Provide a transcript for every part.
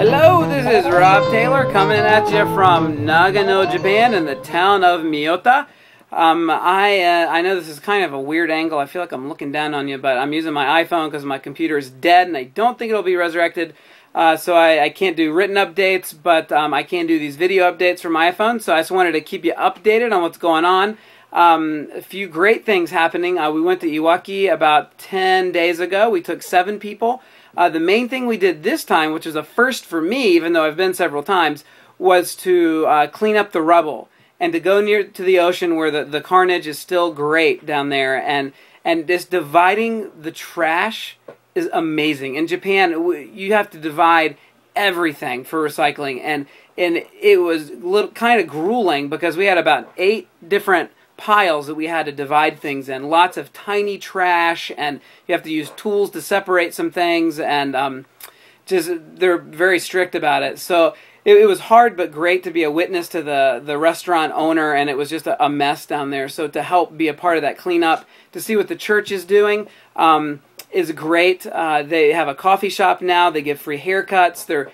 Hello, this is Rob Taylor coming at you from Nagano, Japan, in the town of Miyota. I know this is kind of a weird angle. I feel like I'm looking down on you, but I'm using my iPhone because my computer is dead, and I don't think it'll be resurrected. So I can't do written updates, but I can do these video updates from my iPhone. So I just wanted to keep you updated on what's going on. A few great things happening. We went to Iwaki about 10 days ago. We took 7 people. The main thing we did this time, which was a first for me, even though I've been several times, was to clean up the rubble and to go near to the ocean where the carnage is still great down there. And this dividing the trash is amazing. In Japan, you have to divide everything for recycling. And it was kind of grueling because we had about 8 different piles that we had to divide things in. Lots of tiny trash, and you have to use tools to separate some things, and they're very strict about it. So it was hard but great to be a witness to the restaurant owner, and it was just a mess down there. So to help be a part of that cleanup, to see what the church is doing is great. They have a coffee shop now. They give free haircuts. They're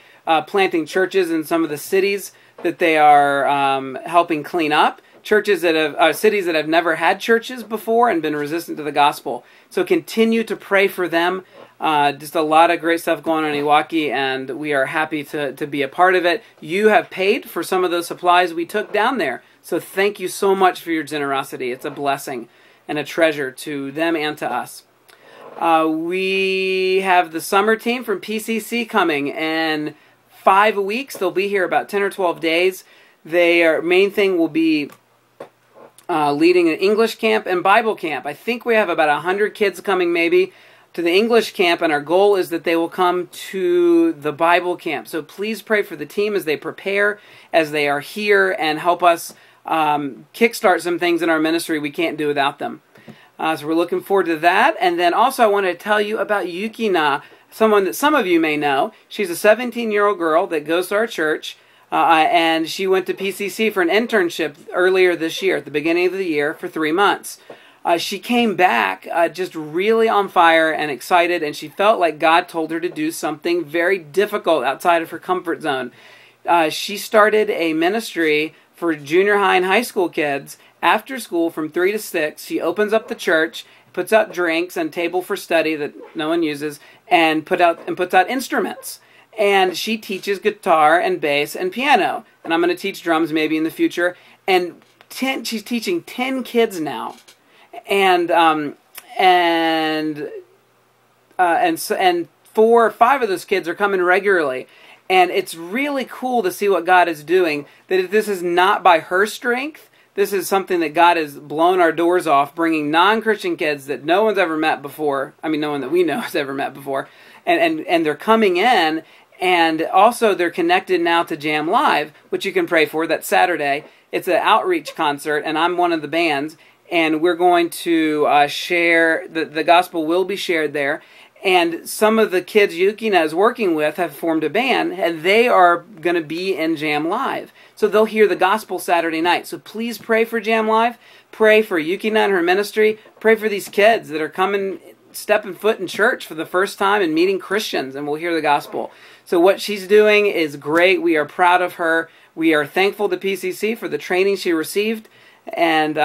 planting churches in some of the cities that they are helping clean up. Cities that have never had churches before and been resistant to the gospel. So continue to pray for them. Just a lot of great stuff going on in Iwaki, and we are happy to be a part of it. You have paid for some of those supplies we took down there. So thank you so much for your generosity. It's a blessing and a treasure to them and to us. We have the summer team from PCC coming in 5 weeks. They'll be here about 10 or 12 days. Their main thing will be leading an English camp and Bible camp. I think we have about 100 kids coming maybe to the English camp, and our goal is that they will come to the Bible camp. So please pray for the team as they prepare, as they are here, and help us kickstart some things in our ministry we can't do without them. So we're looking forward to that. And then also I want to tell you about Yukina, someone that some of you may know. She's a 17-year-old girl that goes to our church. And she went to PCC for an internship earlier this year, at the beginning of the year, for 3 months. She came back just really on fire and excited, and she felt like God told her to do something very difficult outside of her comfort zone. She started a ministry for junior high and high school kids after school from 3 to 6. She opens up the church, puts out drinks and table for study that no one uses, and puts out instruments. And she teaches guitar and bass and piano. And I'm going to teach drums maybe in the future. And she's teaching 10 kids now. And 4 or 5 of those kids are coming regularly. And it's really cool to see what God is doing. That this is not by her strength. This is something that God has blown our doors off, bringing non-Christian kids that no one's ever met before. I mean, no one that we know has ever met before. And they're coming in. And also they're connected now to Jam Live, which you can pray for. That's Saturday. It's an outreach concert, and I'm one of the bands. And we're going to share, the gospel will be shared there. And some of the kids Yukina is working with have formed a band, and they are going to be in Jam Live. So they'll hear the gospel Saturday night. So please pray for Jam Live. Pray for Yukina and her ministry. Pray for these kids that are stepping foot in church for the first time and meeting Christians, and we'll hear the gospel. So what she's doing is great. We are proud of her. We are thankful to PCC for the training she received, and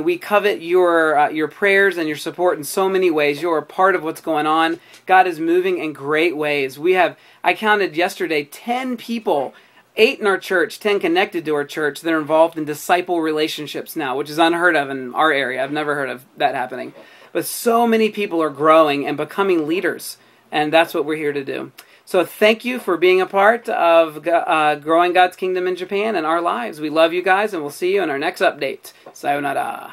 we covet your prayers and your support in so many ways. You are part of what's going on. God is moving in great ways. I counted yesterday 10 people, 8 in our church, 10 connected to our church, that are involved in disciple relationships now, which is unheard of in our area. I've never heard of that happening. But so many people are growing and becoming leaders, and that's what we're here to do. So thank you for being a part of growing God's kingdom in Japan and our lives. We love you guys, and we'll see you in our next update. Sayonara.